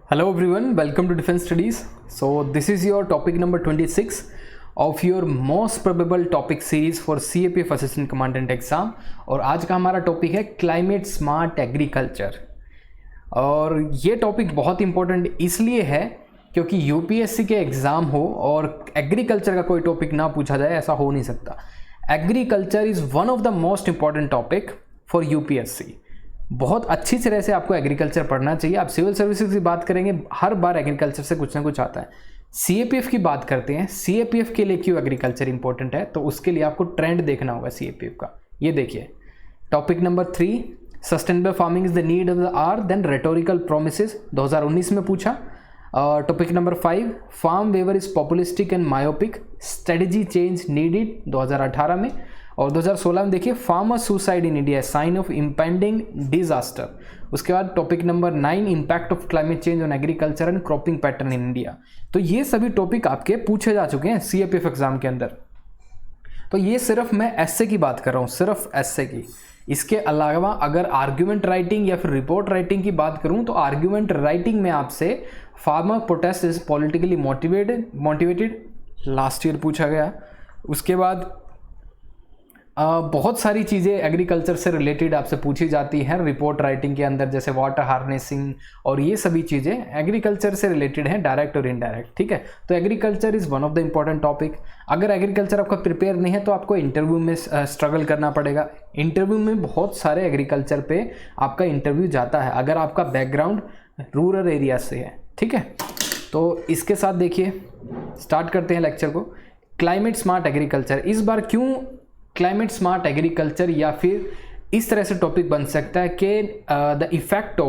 Hello everyone, welcome to Defense Studies. So this is your topic number 26 of your most probable topic series for CAPF Assistant Commandant Exam. और आज का हमारा topic है climate smart agriculture. और ये topic बहुत important इसलिए है क्योंकि यूपीएससी के एग्ज़ाम हो और एग्रीकल्चर का कोई टॉपिक ना पूछा जाए, ऐसा हो नहीं सकता। Agriculture is one of the most important topic for UPSC. बहुत अच्छी तरह से आपको एग्रीकल्चर पढ़ना चाहिए। आप सिविल सर्विसेज की बात करेंगे, हर बार एग्रीकल्चर से कुछ ना कुछ आता है। सीएपीएफ की बात करते हैं, सीएपीएफ के लिए क्यों एग्रीकल्चर इंपॉर्टेंट है, तो उसके लिए आपको ट्रेंड देखना होगा सीएपीएफ का। ये देखिए topic number 3, sustainable farming is the need of the hour, then rhetorical promises 2019 में पूछा। Topic number 5, farm waiver is populistic and myopic, strategy change needed 2018 में। और 2016 में देखिए farmer suicide in India sign of impending disaster. उसके बाद topic number 9, impact of climate change on agriculture and cropping pattern in India. तो ये सभी topic आपके पूछे जा चुके हैं सीएपीएफ एग्जाम के अंदर। तो ये सिर्फ मैं एस्से की बात कर रहा हूँ, सिर्फ एस्से की। इसके अलावा अगर आर्ग्यूमेंट राइटिंग या फिर रिपोर्ट राइटिंग की बात करूँ तो आर्ग्यूमेंट राइटिंग में आपसे farmer protest is politically motivated last year पूछा गया। उसके बाद बहुत सारी चीज़ें एग्रीकल्चर से रिलेटेड आपसे पूछी जाती हैं रिपोर्ट राइटिंग के अंदर, जैसे वाटर हार्नेसिंग और ये सभी चीज़ें एग्रीकल्चर से रिलेटेड हैं, डायरेक्ट और इनडायरेक्ट। ठीक है, तो agriculture is one of the important topic. अगर एग्रीकल्चर आपका प्रिपेयर नहीं है तो आपको इंटरव्यू में स्ट्रगल करना पड़ेगा। इंटरव्यू में बहुत सारे एग्रीकल्चर पे आपका इंटरव्यू जाता है अगर आपका बैकग्राउंड रूरल एरिया से है। ठीक है, तो इसके साथ देखिए स्टार्ट करते हैं लेक्चर को। क्लाइमेट स्मार्ट एग्रीकल्चर, इस बार क्यों क्लाइमेट स्मार्ट एग्रीकल्चर या फिर इस तरह से टॉपिक बन सकता है कि the impact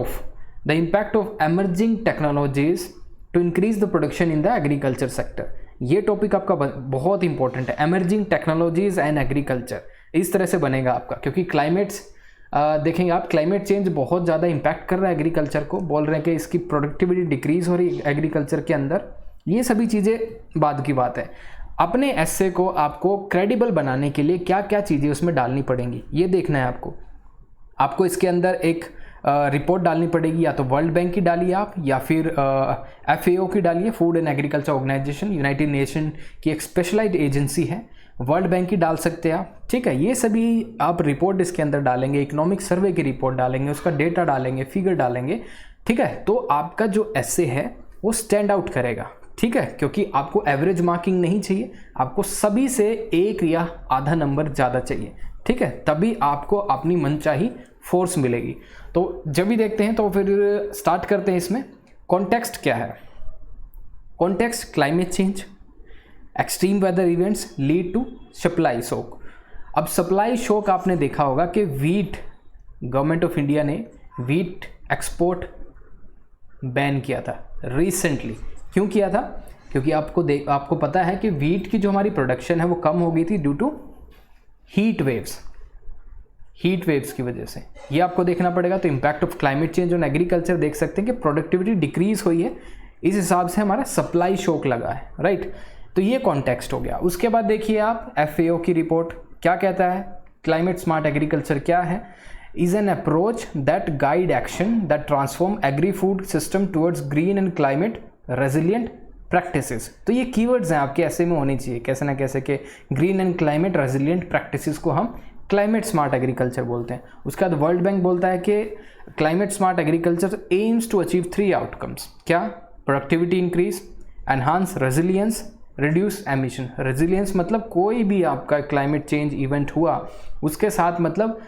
of emerging technologies to increase the production in the agriculture sector. ये टॉपिक आपका बहुत इंपॉर्टेंट है, एमर्जिंग टेक्नोलॉजीज एंड एग्रीकल्चर। इस तरह से बनेगा आपका, क्योंकि देखेंगे आप क्लाइमेट चेंज बहुत ज़्यादा इम्पैक्ट कर रहा है एग्रीकल्चर को। बोल रहे हैं कि इसकी प्रोडक्टिविटी डिक्रीज हो रही है एग्रीकल्चर के अंदर। ये सभी चीज़ें बाद की बात है। अपने एस्से को आपको क्रेडिबल बनाने के लिए क्या क्या चीज़ें उसमें डालनी पड़ेंगी ये देखना है आपको इसके अंदर एक रिपोर्ट डालनी पड़ेगी, या तो वर्ल्ड बैंक की डालिए आप, या फिर FAO की डालिए, food and agriculture organisation, United Nation की एक स्पेशलाइज्ड एजेंसी है। वर्ल्ड बैंक की डाल सकते हैं आप। ठीक है, ये सभी आप रिपोर्ट इसके अंदर डालेंगे, इकोनॉमिक सर्वे की रिपोर्ट डालेंगे, उसका डेटा डालेंगे, फिगर डालेंगे। ठीक है, तो आपका जो एस्से है वो स्टैंड आउट करेगा। ठीक है, क्योंकि आपको एवरेज मार्किंग नहीं चाहिए, आपको सभी से 1 या आधा नंबर ज़्यादा चाहिए। ठीक है, तभी आपको अपनी मनचाही फोर्स मिलेगी। तो जब भी देखते हैं तो फिर स्टार्ट करते हैं इसमें। कॉन्टेक्स्ट क्या है? Context climate change, extreme weather events lead to supply shock. अब सप्लाई शॉक आपने देखा होगा कि गवर्नमेंट ऑफ इंडिया ने वीट एक्सपोर्ट बैन किया था रिसेंटली। क्यों किया था? क्योंकि आपको पता है कि वीट की जो हमारी प्रोडक्शन है वो कम हो गई थी ड्यू टू हीट वेव्स की वजह से। ये आपको देखना पड़ेगा। तो impact of climate change on agriculture देख सकते हैं कि प्रोडक्टिविटी डिक्रीज हुई है, इस हिसाब से हमारा सप्लाई शॉक लगा है। राइट, तो ये कॉन्टेक्स्ट हो गया। उसके बाद देखिए आप FAO की रिपोर्ट क्या कहता है। क्लाइमेट स्मार्ट एग्रीकल्चर क्या है? is an approach that guide action that transform agri-food system towards green and climate resilient practices। तो ये कीवर्ड्स हैं आपके ऐसे में होनी चाहिए कैसे ना कैसे के green and climate resilient practices को हम क्लाइमेट स्मार्ट एग्रीकल्चर बोलते हैं। उसके बाद वर्ल्ड बैंक बोलता है कि climate smart agriculture aims to achieve 3 outcomes. क्या? Productivity increase, enhance resilience, reduce emission. Resilience मतलब कोई भी आपका क्लाइमेट चेंज इवेंट हुआ उसके साथ मतलब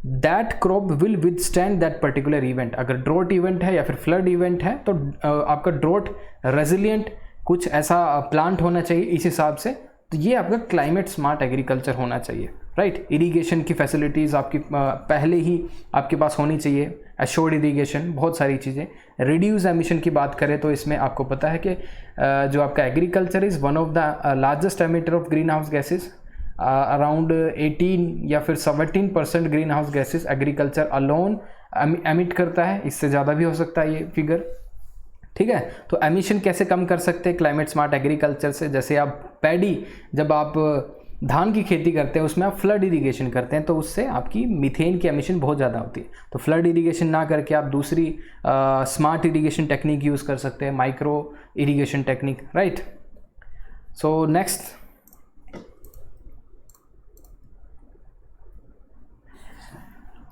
that crop will withstand that particular event. अगर ड्रॉट इवेंट है या फिर फ्लड इवेंट है तो आपका ड्रॉट रेजिलियंट कुछ ऐसा प्लांट होना चाहिए इस हिसाब से। तो ये आपका क्लाइमेट स्मार्ट एग्रीकल्चर होना चाहिए। राइट, इरिगेशन की फैसिलिटीज़ आपकी पहले ही आपके पास होनी चाहिए, एश्योर्ड इरिगेशन, बहुत सारी चीज़ें। रिड्यूस एमिशन की बात करें तो इसमें आपको पता है कि जो आपका agriculture is one of the largest emitter of green house gases. Around 18 या फिर 17% green house gases agriculture alone emit करता है। इससे ज़्यादा भी हो सकता है ये फिगर। ठीक है, तो एमिशन कैसे कम कर सकते हैं क्लाइमेट स्मार्ट एग्रीकल्चर से? जैसे आप पैडी जब आप धान की खेती करते हैं उसमें आप फ्लड इरिगेशन करते हैं तो उससे आपकी मीथेन की एमिशन बहुत ज़्यादा होती है। तो फ्लड इरिगेशन ना करके आप दूसरी स्मार्ट इरिगेशन टेक्निक यूज़ कर सकते हैं, micro irrigation technique, right. So next,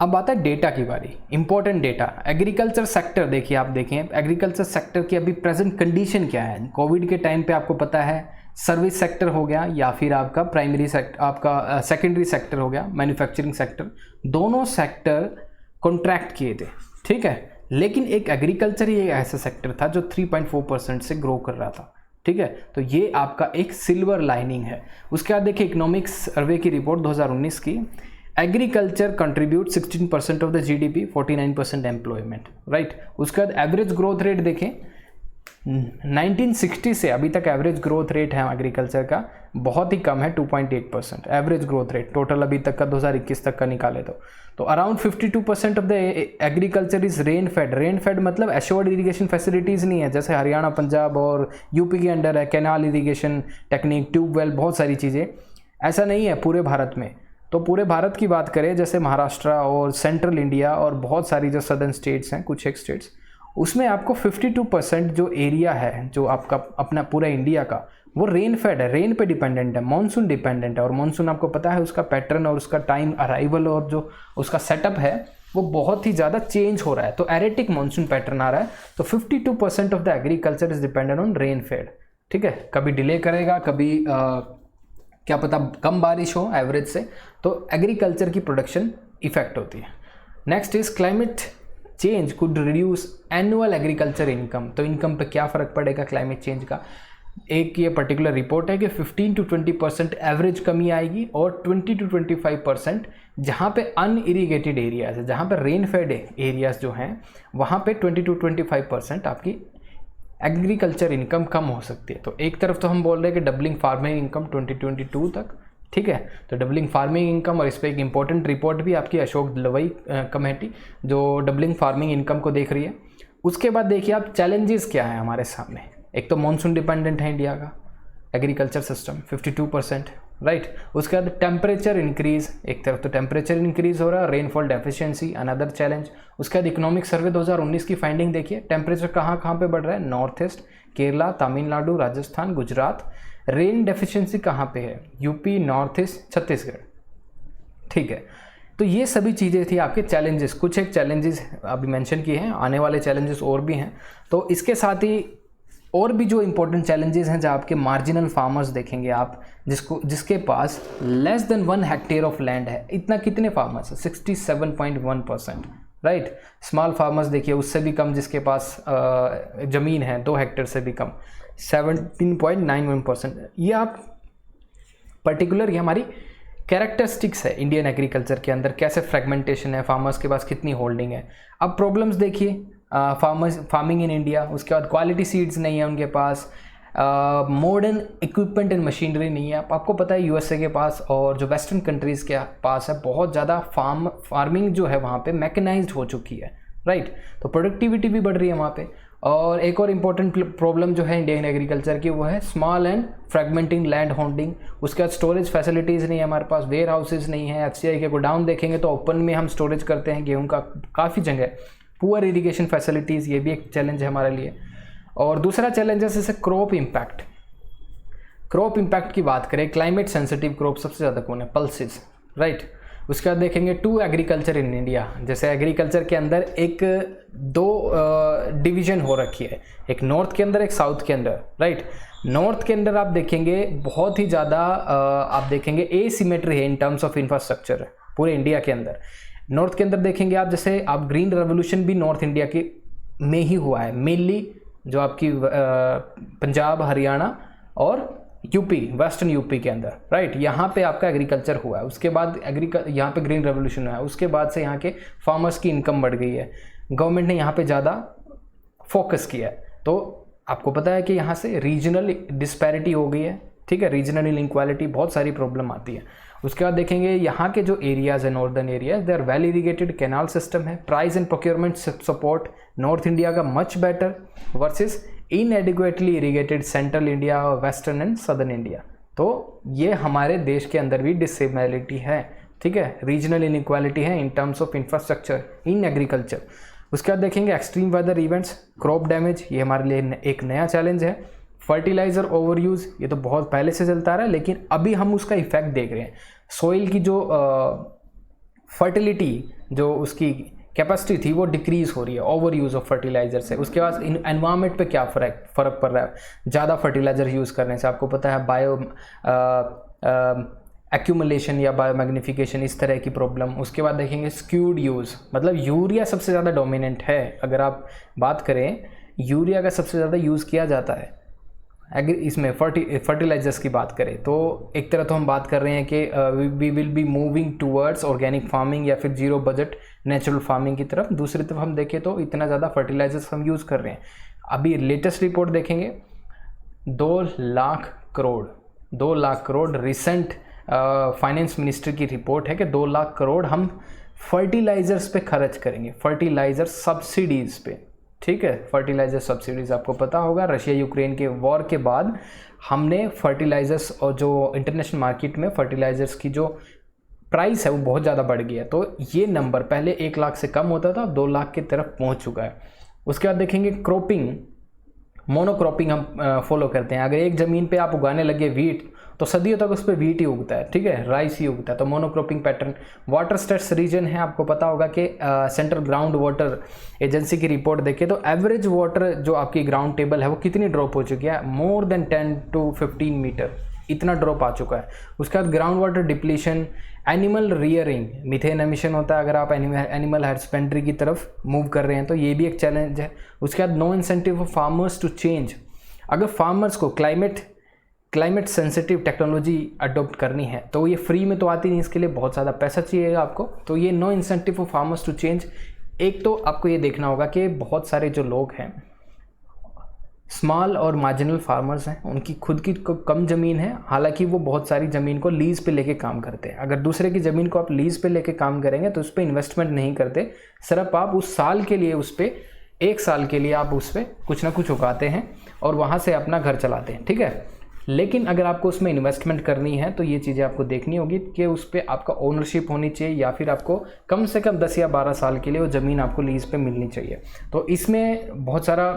अब आता है डेटा की बारी, इंपॉर्टेंट डेटा। एग्रीकल्चर सेक्टर देखिए, आप देखें एग्रीकल्चर सेक्टर की अभी प्रेजेंट कंडीशन क्या है। कोविड के टाइम पे आपको पता है सर्विस सेक्टर हो गया या फिर आपका प्राइमरी सेक्टर, आपका सेकेंडरी सेक्टर हो गया, मैन्युफैक्चरिंग सेक्टर, दोनों सेक्टर कॉन्ट्रैक्ट किए थे, ठीक है। लेकिन एक एग्रीकल्चर ही एक ऐसा सेक्टर था जो 3.4% से ग्रो कर रहा था, ठीक है। तो ये आपका एक सिल्वर लाइनिंग है। उसके बाद देखिए इकोनॉमिक्स सर्वे की रिपोर्ट 2019 की, agriculture contribute 16% of the GDP, 49% employment, right. उसके बाद एवरेज ग्रोथ रेट देखें 1960 से अभी तक एवरेज ग्रोथ रेट है एग्रीकल्चर का बहुत ही कम है, 2.8% एवरेज ग्रोथ रेट टोटल अभी तक का 2021 तक का निकाले तो around 52% of the agriculture is rain fade. Rain fade मतलब एश्योर्ड इरिगेशन फैसिलिटीज़ नहीं है, जैसे हरियाणा, पंजाब और यूपी के अंडर है कैनाल इरिगेशन टेक्निक, ट्यूबवेल, बहुत सारी चीज़ें, ऐसा नहीं है पूरे भारत में। तो पूरे भारत की बात करें जैसे महाराष्ट्र और सेंट्रल इंडिया और बहुत सारी जो सदर्न स्टेट्स हैं, कुछ एक स्टेट्स, उसमें आपको 52% जो एरिया है जो आपका अपना पूरा इंडिया का, वो रेन फेड है, रेन पे डिपेंडेंट है, मानसून डिपेंडेंट है। और मानसून आपको पता है उसका पैटर्न और उसका टाइम अराइवल और जो उसका सेटअप है वो बहुत ही ज़्यादा चेंज हो रहा है। तो एरेटिक मानसून पैटर्न आ रहा है। तो 52% of the agriculture is dependent on rain fade, ठीक है। कभी डिले करेगा, कभी क्या पता कम बारिश हो एवरेज से, तो एग्रीकल्चर की प्रोडक्शन इफेक्ट होती है। Next is climate change could reduce annual agriculture income. तो इनकम पे क्या फ़र्क पड़ेगा क्लाइमेट चेंज का। एक ये पर्टिकुलर रिपोर्ट है कि 15 to 20% एवरेज कमी आएगी और 20 to 25% जहाँ पे अनइरीगेटेड एरियाज है, जहाँ पे रेन फेड एरियाज जो हैं वहाँ पे 20 to 25% आपकी एग्रीकल्चर इनकम कम हो सकती है। तो एक तरफ तो हम बोल रहे हैं कि डबलिंग फार्मिंग इनकम 2022 तक, ठीक है। तो डबलिंग फार्मिंग इनकम, और इस पर एक इंपॉर्टेंट रिपोर्ट भी आपकी अशोक दलवई कमेटी जो डबलिंग फार्मिंग इनकम को देख रही है। उसके बाद देखिए आप चैलेंजेस क्या है हमारे सामने। एक तो मानसून डिपेंडेंट है इंडिया का एग्रीकल्चर सिस्टम 52%, राइट। उसके बाद टेम्परेचर इंक्रीज, एक तरफ तो टेम्परेचर इंक्रीज हो रहा है, रेनफॉल डेफिशिएंसी अनदर चैलेंज। उसके बाद इकोनॉमिक सर्वे 2019 की फाइंडिंग देखिए, टेम्परेचर कहाँ कहाँ पे बढ़ रहा है, north east, Kerala, Tamil Nadu, Rajasthan, Gujarat. Rain deficiency कहाँ पे है, यूपी, नॉर्थ ईस्ट, छत्तीसगढ़, ठीक है। तो ये सभी चीज़ें थी आपके चैलेंजेस। कुछ एक चैलेंजेस अभी मेंशन किए हैं, आने वाले चैलेंजेस और भी हैं। तो इसके साथ ही और भी जो इंपॉर्टेंट चैलेंजेस हैं, जहाँ आपके मार्जिनल फार्मर्स देखेंगे आप, जिसके पास less than 1 hectare of land है। इतना कितने फार्मर्स है, 67.1%, राइट। स्मॉल फार्मर्स देखिए उससे भी कम, जिसके पास ज़मीन है 2 हेक्टेयर से भी कम, 17.91%। ये आप पर्टिकुलर ये हमारी कैरेक्टरिस्टिक्स है इंडियन एग्रीकल्चर के अंदर, कैसे फ्रेगमेंटेशन है, फार्मर्स के पास कितनी होल्डिंग है। अब प्रॉब्लम्स देखिए फार्मिंग इन इंडिया, उसके बाद क्वालिटी सीड्स नहीं है उनके पास, मॉडर्न इक्विपमेंट एंड मशीनरी नहीं है। आपको पता है यूएसए के पास और जो वेस्टर्न कंट्रीज़ के पास है बहुत ज़्यादा फार्मिंग जो है वहाँ पे मैकेनाइज्ड हो चुकी है, राइट। तो प्रोडक्टिविटी भी बढ़ रही है वहाँ पे। और एक और इम्पॉर्टेंट प्रॉब्लम जो है इंडियन एग्रीकल्चर की वो है स्मॉल एंड फ्रेगमेंटिंग लैंड होल्डिंग। उसके बाद स्टोरेज फैसिलिटीज़ नहीं है हमारे पास, वेयर हाउसेज नहीं है। एफसीआई के गोडाउन देखेंगे तो ओपन में हम स्टोरेज करते हैं गेहूँ का काफ़ी जगह। पुअर इरिगेशन फैसिलिटीज़, ये भी एक चैलेंज है हमारे लिए। और दूसरा चैलेंज है जैसे क्रॉप इम्पैक्ट। क्रॉप इम्पैक्ट की बात करें, क्लाइमेट सेंसिटिव क्रॉप सबसे ज़्यादा कौन है, पल्सेस, राइट। उसके बाद देखेंगे टू एग्रीकल्चर इन इंडिया, जैसे एग्रीकल्चर के अंदर एक 2 डिवीज़न हो रखी है, एक नॉर्थ के अंदर, एक साउथ के अंदर, राइट। नॉर्थ के अंदर आप देखेंगे बहुत ही ज़्यादा आप देखेंगे एसिमेट्री है इन टर्म्स ऑफ इंफ्रास्ट्रक्चर पूरे इंडिया के अंदर। नॉर्थ के अंदर देखेंगे आप, जैसे आप ग्रीन रेवोल्यूशन भी नॉर्थ इंडिया के में ही हुआ है, मेनली जो आपकी पंजाब, हरियाणा और यूपी, वेस्टर्न यूपी के अंदर, राइट। यहाँ पे आपका एग्रीकल्चर हुआ है, उसके बाद यहाँ पे ग्रीन रेवोल्यूशन हुआ है, उसके बाद से यहाँ के फार्मर्स की इनकम बढ़ गई है, गवर्नमेंट ने यहाँ पे ज़्यादा फोकस किया है। तो आपको पता है कि यहाँ से रीजनल डिस्पैरिटी हो गई है, ठीक है, रीजनल इनइक्वालिटी, बहुत सारी प्रॉब्लम आती है। उसके बाद देखेंगे यहाँ के जो एरियाज है, northern areas, they are well irrigated, canal system है, price and procurement support north India का much better versus inadequately irrigated central India और वेस्टर्न एंड सदर्न इंडिया, तो ये हमारे देश के अंदर भी डिसेबिलिटी है, ठीक है, रीजनल इनइक्वालिटी है in terms of infrastructure in agriculture. उसके बाद देखेंगे extreme weather events, crop damage, ये हमारे लिए एक नया चैलेंज है। फर्टिलाइजर ओवर यूज़, ये तो बहुत पहले से चलता रहा है लेकिन अभी हम उसका इफेक्ट देख रहे हैं। सॉइल की जो फर्टिलिटी, जो उसकी कैपेसिटी थी वो डिक्रीज हो रही है ओवर यूज़ ऑफ फर्टिलाइजर से। उसके बाद एनवायरनमेंट पे क्या फ़र्क पड़ रहा है ज़्यादा फर्टिलाइजर यूज़ करने से, आपको पता है बायो एक्यूमुलेशन या बायोमैग्निफिकेशन, इस तरह की प्रॉब्लम। उसके बाद देखेंगे स्क्यूड यूज़, मतलब यूरिया सबसे ज़्यादा डोमिनेंट है। अगर आप बात करें यूरिया का सबसे ज़्यादा यूज़ किया जाता है अगर इसमें फर्टिलाइजर्स की बात करें तो एक तरह तो हम बात कर रहे हैं कि we will be moving towards organic farming या फिर जीरो बजट नेचुरल फार्मिंग की तरफ। दूसरी तरफ हम देखें तो इतना ज़्यादा फर्टिलाइजर्स हम यूज़ कर रहे हैं। अभी लेटेस्ट रिपोर्ट देखेंगे 2 lakh crore recent finance minister की रिपोर्ट है कि 2 लाख करोड़ हम फर्टिलाइजर्स पे खर्च करेंगे, फर्टिलाइजर सब्सिडीज़ पे, ठीक है। फर्टिलाइजर सब्सिडीज़ आपको पता होगा रशिया यूक्रेन के वॉर के बाद हमने फर्टिलाइजर्स और जो इंटरनेशनल मार्केट में फर्टिलाइजर्स की जो प्राइस है वो बहुत ज़्यादा बढ़ गया है। तो ये नंबर पहले 1 लाख से कम होता था, 2 लाख की तरफ पहुंच चुका है। उसके बाद देखेंगे क्रॉपिंग, मोनोक्रॉपिंग हम फॉलो करते हैं। अगर एक ज़मीन पे आप उगाने लगे वीट तो सदियों तक उस पर वीट ही उगता है, ठीक है, राइस ही उगता है, तो monocropping pattern. Water stress region है, आपको पता होगा कि सेंट्रल ग्राउंड वाटर एजेंसी की रिपोर्ट देखें तो एवरेज वाटर जो आपकी ग्राउंड टेबल है वो कितनी ड्रॉप हो चुकी है, मोर देन 10 to 15 मीटर, इतना ड्रॉप आ चुका है। उसके बाद ground water depletion, animal rearing, methane emission होता है अगर आप एनिमल हस्बेंड्री की तरफ मूव कर रहे हैं तो ये भी एक चैलेंज है। उसके बाद no incentive for farmers to change, अगर फार्मर्स को क्लाइमेट सेंसिटिव टेक्नोलॉजी अडॉप्ट करनी है तो ये फ्री में तो आती नहीं, इसके लिए बहुत ज़्यादा पैसा चाहिएगा आपको। तो ये no incentive for farmers to change, एक तो आपको ये देखना होगा कि बहुत सारे जो लोग हैं स्मॉल और मार्जिनल फार्मर्स हैं, उनकी खुद की कम ज़मीन है, हालांकि वो बहुत सारी ज़मीन को लीज़ पे लेके काम करते हैं। अगर दूसरे की ज़मीन को आप लीज़ पे लेके काम करेंगे तो उस पर इन्वेस्टमेंट नहीं करते, सिर्फ आप उस साल के लिए उस पर 1 साल के लिए आप उस पर कुछ ना कुछ उगाते हैं और वहाँ से अपना घर चलाते हैं, ठीक है। लेकिन अगर आपको उसमें इन्वेस्टमेंट करनी है तो ये चीज़ें आपको देखनी होगी कि उस पर आपका ओनरशिप होनी चाहिए या फिर आपको कम से कम 10 या 12 साल के लिए वो ज़मीन आपको लीज़ पे मिलनी चाहिए। तो इसमें बहुत सारा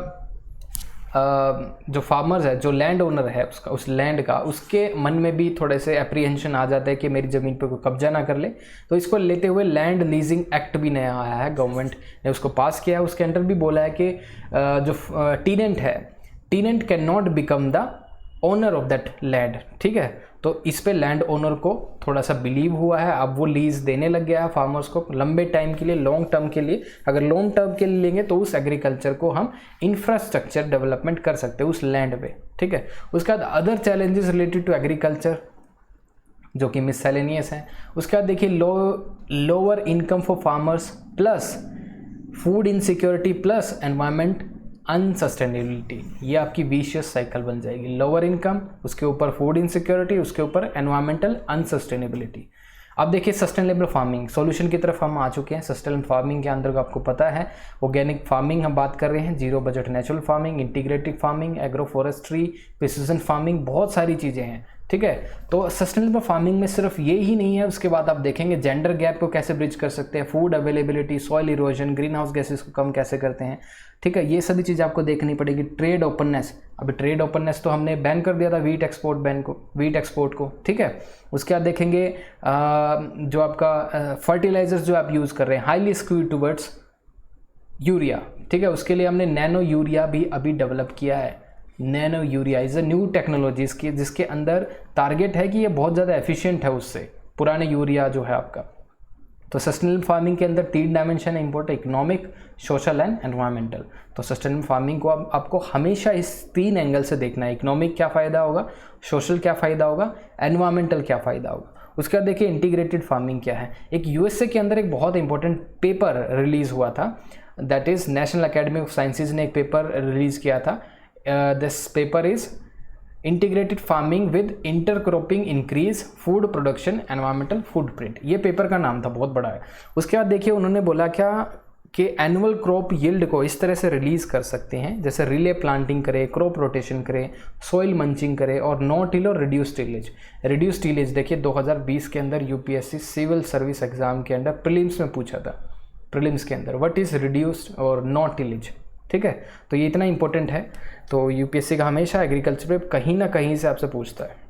जो फार्मर्स है, जो लैंड ओनर है उसका, उस लैंड का, उसके मन में भी थोड़े से एप्रीहेंशन आ जाता है कि मेरी ज़मीन पे कोई कब्जा ना कर ले। तो इसको लेते हुए लैंड लीजिंग एक्ट भी नया आया है, गवर्नमेंट ने उसको पास किया है। उसके अंदर भी बोला है कि जो टीनेंट है, टीनेंट can not become the owner of that land, ठीक है। तो इस पे लैंड ओनर को थोड़ा सा बिलीव हुआ है, अब वो लीज देने लग गया है फार्मर्स को लंबे टाइम के लिए, लॉन्ग टर्म के लिए। अगर लॉन्ग टर्म के लिए लेंगे तो उस एग्रीकल्चर को हम इंफ्रास्ट्रक्चर डेवलपमेंट कर सकते हैं उस लैंड पे, ठीक है। उसके बाद other challenges related to agriculture जो कि मिससेलेनियस हैं। उसके बाद देखिए lower income for farmers plus food insecurity plus environment unsustainability, ये आपकी विशियस साइकिल बन जाएगी। लोअर इनकम, उसके ऊपर फूड इनसिक्योरिटी, उसके ऊपर एनवायरमेंटल अनसस्टेनेबिलिटी। अब देखिए सस्टेनेबल फार्मिंग सॉल्यूशन की तरफ हम आ चुके हैं। सस्टेनेबल फार्मिंग के अंदर आपको पता है ऑर्गेनिक फार्मिंग हम बात कर रहे हैं, zero budget natural farming, integrated farming, agro forestry, precision farming, बहुत सारी चीज़ें हैं, ठीक है। तो सस्टेनेबल फार्मिंग में सिर्फ ये ही नहीं है, उसके बाद आप देखेंगे जेंडर गैप को कैसे ब्रिज कर सकते हैं, food availability, soil erosion, green house gases को कम कैसे करते हैं, ठीक है। ये सभी चीज़ें आपको देखनी पड़ेगी। ट्रेड ओपननेस, अभी ट्रेड ओपननेस तो हमने बैन कर दिया था वीट एक्सपोर्ट को, ठीक है। उसके बाद देखेंगे जो आपका फर्टिलाइजर्स जो आप यूज़ कर रहे हैं हाईली स्क्यूड टुवर्ड्स यूरिया, ठीक है। उसके लिए हमने नैनो यूरिया भी अभी डेवलप किया है। Nano urea is a new technology जिसके अंदर टारगेट है कि ये बहुत ज़्यादा एफिशिएंट है उससे पुराने यूरिया जो है आपका। तो सस्टेनेबल फार्मिंग के अंदर 3 डायमेंशन है important, economic, social and environmental. तो सस्टेनेबल फार्मिंग को आपको हमेशा इस 3 एंगल से देखना है, इकोनॉमिक क्या फ़ायदा होगा, सोशल क्या फ़ायदा होगा, एनवायरमेंटल क्या फ़ायदा होगा। उसके बाद देखिए इंटीग्रेटेड फार्मिंग क्या है। एक यूएसए के अंदर एक बहुत इंपॉर्टेंट पेपर रिलीज़ हुआ था, that is national academy of sciences ने एक पेपर रिलीज़ किया था। This paper is integrated farming with intercropping increase food production environmental footprint, ये पेपर का नाम था, बहुत बड़ा है। उसके बाद देखिए उन्होंने बोला क्या कि एनुअल क्रॉप यील्ड को इस तरह से रिलीज़ कर सकते हैं, जैसे रिले प्लांटिंग करे, क्रॉप रोटेशन करे, सॉइल मंचिंग करे और नो टिल और रिड्यूस टिलेज। रिड्यूस टिलेज देखिए 2020 के अंदर यूपीएससी सिविल सर्विस एग्जाम के अंदर प्रीलिम्स में पूछा था, प्रीलिम्स के अंदर व्हाट इज़ रिड्यूस्ड और नो टिलेज, ठीक है। तो ये इतना इंपॉर्टेंट है, तो यूपीएससी का हमेशा एग्रीकल्चर पे कहीं ना कहीं से आपसे पूछता है।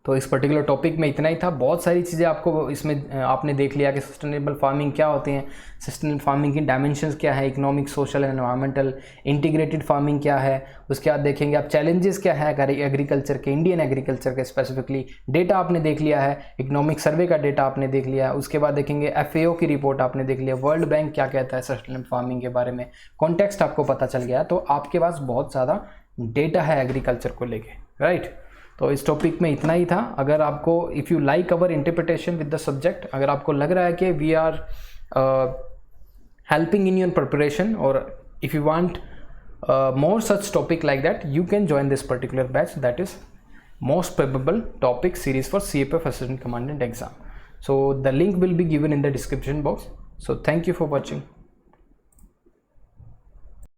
तो इस पर्टिकुलर टॉपिक में इतना ही था। बहुत सारी चीज़ें आपको इसमें आपने देख लिया कि सस्टेनेबल फार्मिंग क्या होते हैं, सस्टेनेबल फार्मिंग की डायमेंशंस क्या है, economic, social and environmental, integrated farming क्या है, उसके बाद देखेंगे आप चैलेंजेस क्या है एग्रीकल्चर के, इंडियन एग्रीकल्चर के स्पेसिफिकली। डेटा आपने देख लिया है, इकोनॉमिक सर्वे का डेटा आपने देख लिया है, उसके बाद देखेंगे FAO की रिपोर्ट आपने देख लिया, वर्ल्ड बैंक क्या कहता है सस्टेनेबल फार्मिंग के बारे में, कॉन्टेक्स्ट आपको पता चल गया, तो आपके पास बहुत ज़्यादा डेटा है एग्रीकल्चर को लेके, राइट। तो इस टॉपिक में इतना ही था। अगर आपको if you like our interpretation with the subject, अगर आपको लग रहा है कि we are helping in your preparation और if you want more such topic like that, you can join this particular batch, that is most probable topic series for CFF Assistant Commandant exam. So the link will be given in the description box. So thank you for watching.